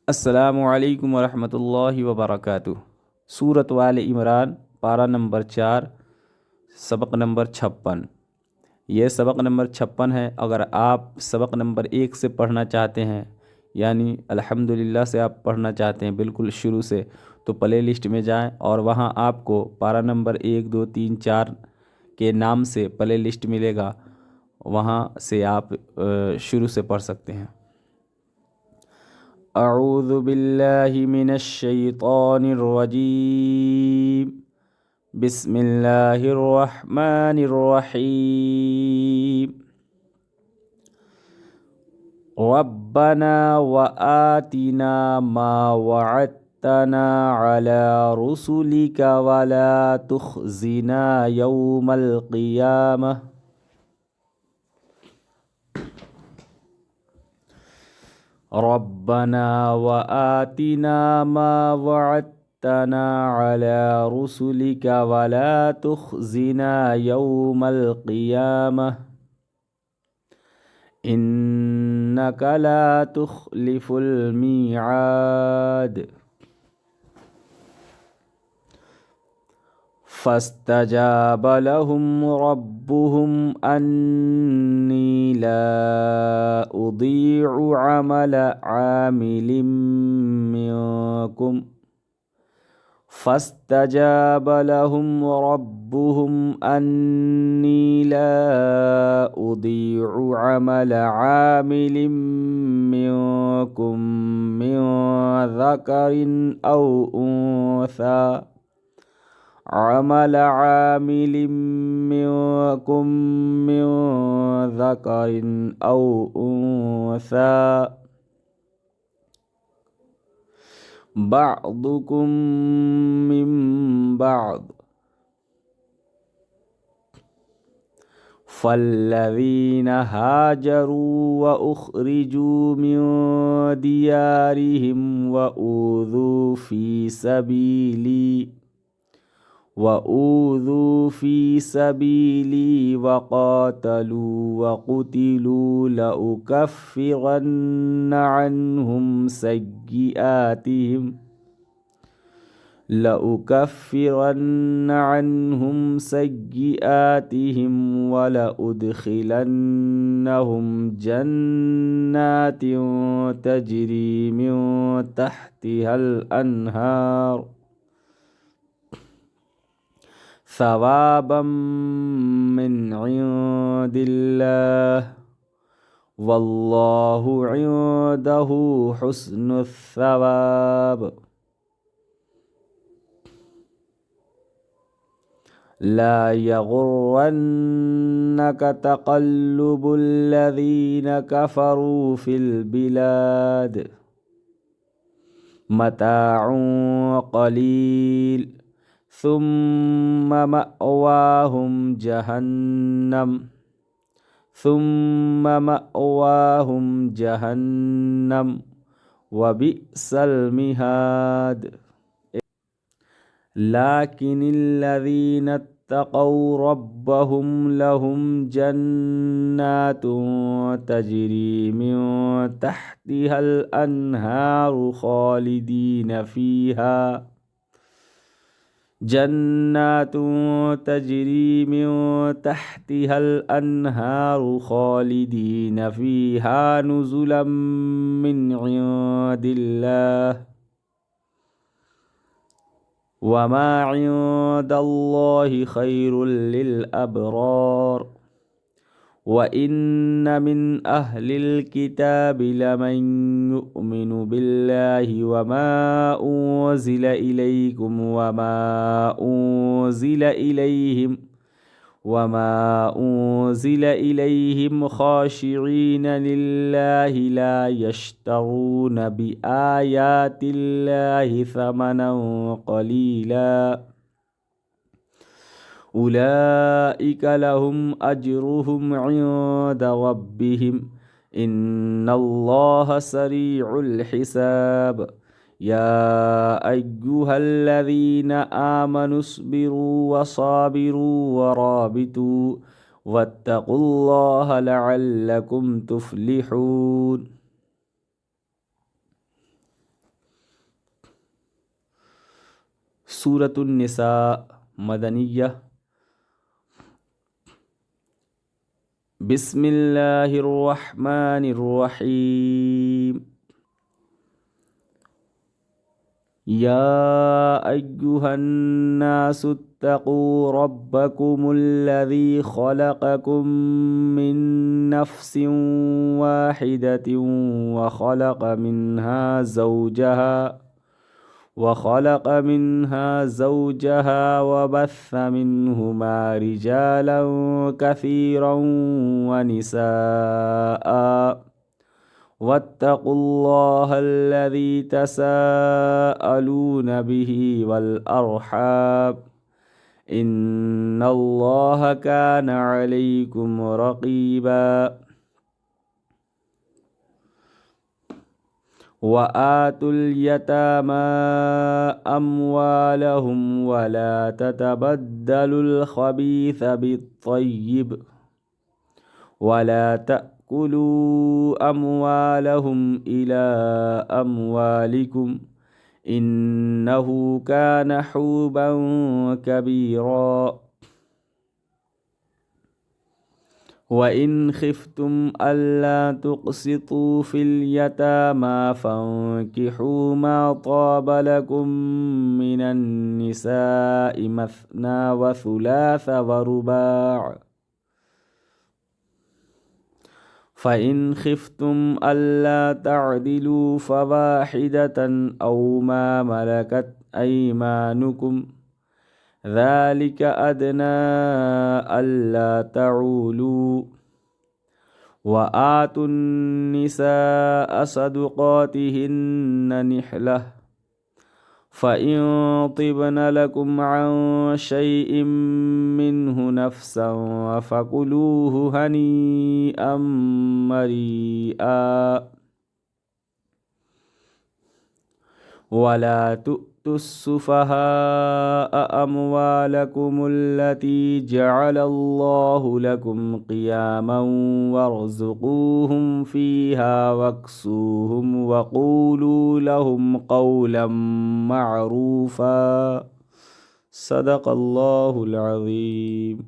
अस्सलामुअलैकुम वरहमतुल्लाहि वबरकातुह। सूरत वाले इमरान, पारा नंबर 4, सबक नंबर 56। ये सबक नंबर 56 है। अगर आप सबक नंबर 1 से पढ़ना चाहते हैं, यानी अल्हम्दुलिल्लाह से आप पढ़ना चाहते हैं बिल्कुल शुरू से, तो प्ले लिस्ट में जाएं और वहां आपको पारा नंबर 1, 2, 3, 4 के नाम से प्ले लिस्ट मिलेगा। वहां से आप शुरू से पढ़ सकते हैं। अऊज़ु बिल्लाहि मिनश शैतानिर रजीम। बिस्मिल्लाहिर रहमानिर रहीम। रब्बना व आतिना मा वअदतना अला रुसुलिका वला तुखज़िना यौमल क़ियामह। रब्बना व आतिना मा वअदतना अला रुसुलिका वला तुखज़िना यौमल क़ियामह इन्नका ला तुख़लिफ़ुल मीआद। फ़स्तजाब लहुम रब्बुहुम अन्नी ला उदीअु अमल आमिलिम मिनकुम। फ़स्तजाब लहुम रब्बुहुम अन्नी ला उदीअु अमल आमिलिम मिनकुम मिन ज़करिन औ उन्सा। अमल आमिलिम मिनकुम मिन ज़करिन औ उन्सा बअदुकुम मिन बअद। फ़ल्लज़ीन हाजरू व उख़रिजू मिन दियारिहिम व ऊज़ू फ़ी सबीली व क़ातलू व क़ुतिलू लउकफ़िरन्न अन्हुम सय्यिआतिहिम व लउदख़िलन्नहुम जन्नातिन तजरी मिन तहतिहल अन्हार सवाबम मिन इंदिल्लाह वल्लाहु इंदहु हुस्नुस सवाब। ला यग़ुर्रन्नक तक़ल्लुबुल लज़ीन कफ़रू फ़िल बिलाद मताउन क़लील सुम्मा मअवाहुम जहन्नम व बिअसल मिहाद। लाकिनिल्लज़ीन इत्तक़ौ रब्बहुम लहुम जन्नातुन तजरी मिन तहतिहल अन्हारु ख़ालिदीन फ़ीहा नुज़ुलम मिन इंदिल्लाह वमा इंदल्लाहि खैरुल लिल अबरार। व इन्न मिन अहलिल किताबि लमन युमिनु बिल्लाहि वमा उन्ज़िला इलैकुम वमा उन्ज़िला इलैहिम ख़ाशिईन लिल्लाहि ला यश्तरून बिआयातिल्लाहि समनन क़लीला उलाइका लहुम अज्रुहुम इंद रब्बिहिम इन्नल्लाह सरीउल हिसाब। या अय्युहल्लज़ीन आमनुस्बिरु वसाबिरु वराबितू वत्तक़ुल्लाह लअल्लकुम तुफ़्लिहून। सूरतुन निसा मदनिया। बिस्मिल्लाहिर्रहमानिर्रहीम। या अय्युहन्नासु इत्तक़ू रब्बकुमुल्लज़ी ख़लक़कुम मिन नफ़्सिन वाहिदतिन वख़लक़ मिन्हा ज़ौजहा वबस्स मिन्हुमा रिजालन कसीरन वनिसाअ वत्तक़ुल्लाहल्लज़ी तसाअलून बिही वल अर्हाम इन्नल्लाह कान अलैकुम रक़ीबा। वआतुल यतामा अम्वालहुम वला ततबद्दलुल खबीथ बित्तय्यिब वला तअकुलू अम्वालहुम इला अम्वालिकुम इन्नहु कान हुबन कबीरा। वइन खिफ्तुम अल्ला तुक़सितू फ़िल यतामा फ़न्किहू मा ताब लकुम मिनन निसाइ मस्ना व सुलास व रुबाअ। फ़इन खिफ्तुम अल्ला तअदिलू फ़वाहिदतन औ मा मलकत अयमानुकुम ज़ालिक अदना अल्ला तऊलू। वआतुन निसाअ सदुक़ातिहिन्न निहलह फ़इन तिबन लकुम अन शैइन मिन्हु नफ़्सन फ़कुलूहु हनीअम मरीआ। वला तु'तुस्सुफ़हाअ अम्वालकुमुल्लती जअलल्लाहु लकुम क़ियामन वरज़ुक़ूहुम फ़ीहा वक्सूहुम वक़ूलू लहुम क़ौलन मअरूफ़ा। सदक़ल्लाहुल अज़ीम।